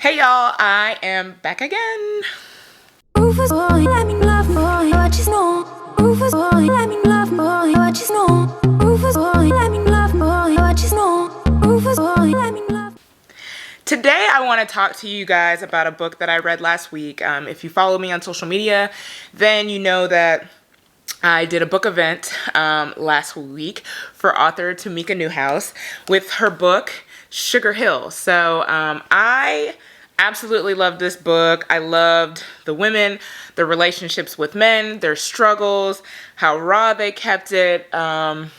Hey y'all, I am back again. Rufus boy, let me love boy, what you know. Rufus boy, let me love boy, what you know. Rufus boy, let me love boy, what you know. Rufus boy, let me love. Today I want to talk to you guys about a book that I read last week. If you follow me on social media, then you know that I did a book event last week for author Tamika Newhouse with her book Sugar Hill. So I absolutely loved this book. I loved the women, the relationships with men, their struggles, how raw they kept it on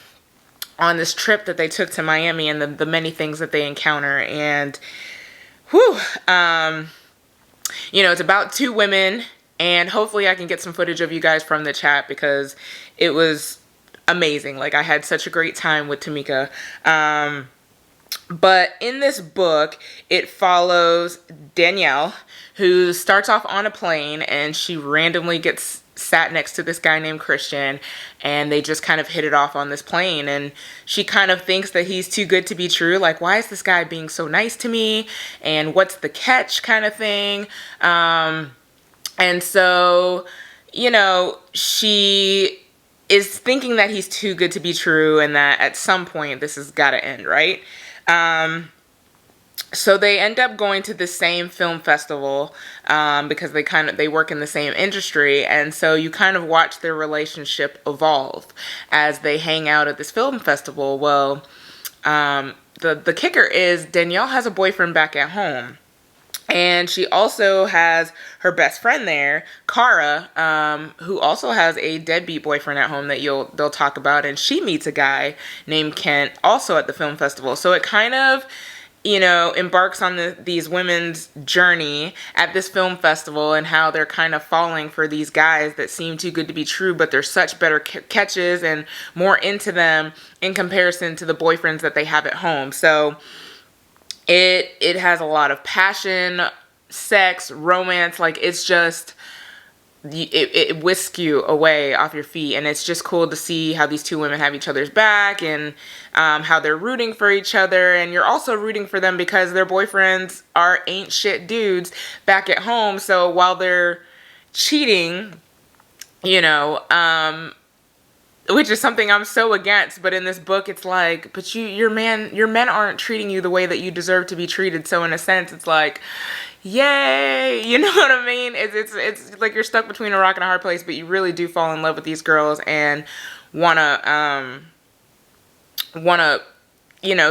this trip that they took to Miami, and the many things that they encounter. And whew, it's about two women, and hopefully I can get some footage of you guys from the chat because it was amazing. Like, I had such a great time with Tamika. But in this book, it follows Danielle, who starts off on a plane, and she randomly gets sat next to this guy named Christian, and they just kind of hit it off on this plane, and she kind of thinks that he's too good to be true. Like, why is this guy being so nice to me, and what's the catch, kind of thing. And so, she is thinking that he's too good to be true, and that at some point this has got to end, right? So they end up going to the same film festival because they work in the same industry, and so you kind of watch their relationship evolve as they hang out at this film festival. Well, the kicker is Danielle has a boyfriend back at home, and she also has her best friend there, Cara, who also has a deadbeat boyfriend at home that they'll talk about, and she meets a guy named Kent also at the film festival. So it kind of embarks on these women's journey at this film festival, and how they're kind of falling for these guys that seem too good to be true, but they're such better catches and more into them in comparison to the boyfriends that they have at home. So it has a lot of passion, sex, romance. Like, it's just, it whisks you away off your feet, and it's just cool to see how these two women have each other's back, and how they're rooting for each other, and you're also rooting for them because their boyfriends ain't shit dudes back at home. So while they're cheating, which is something I'm so against, but in this book it's like, but your men aren't treating you the way that you deserve to be treated. So in a sense, it's like, yay, you know what I mean? It's like you're stuck between a rock and a hard place, but you really do fall in love with these girls and wanna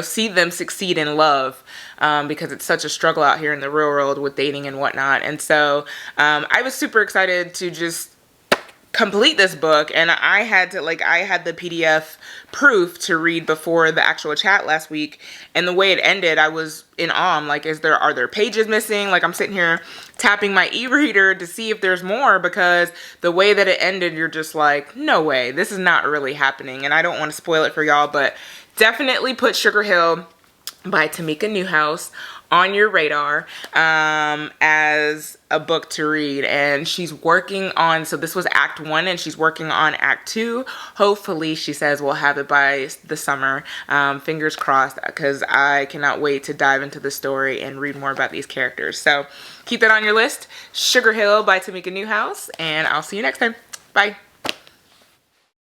see them succeed in love, because it's such a struggle out here in the real world with dating and whatnot. And so I was super excited to just complete this book, and I had the PDF proof to read before the actual chat last week, and the way it ended, I was in awe. I'm like, are there pages missing? Like, I'm sitting here tapping my e-reader to see if there's more, because the way that it ended, you're just like, no way, this is not really happening. And I don't want to spoil it for y'all, but definitely put Sugar Hill by Tamika Newhouse on your radar as a book to read. And she's working on, so this was Act 1, and she's working on Act 2. Hopefully, she says we'll have it by the summer. Fingers crossed, because I cannot wait to dive into the story and read more about these characters. So keep that on your list. Sugar Hill by Tamika Newhouse, and I'll see you next time. Bye.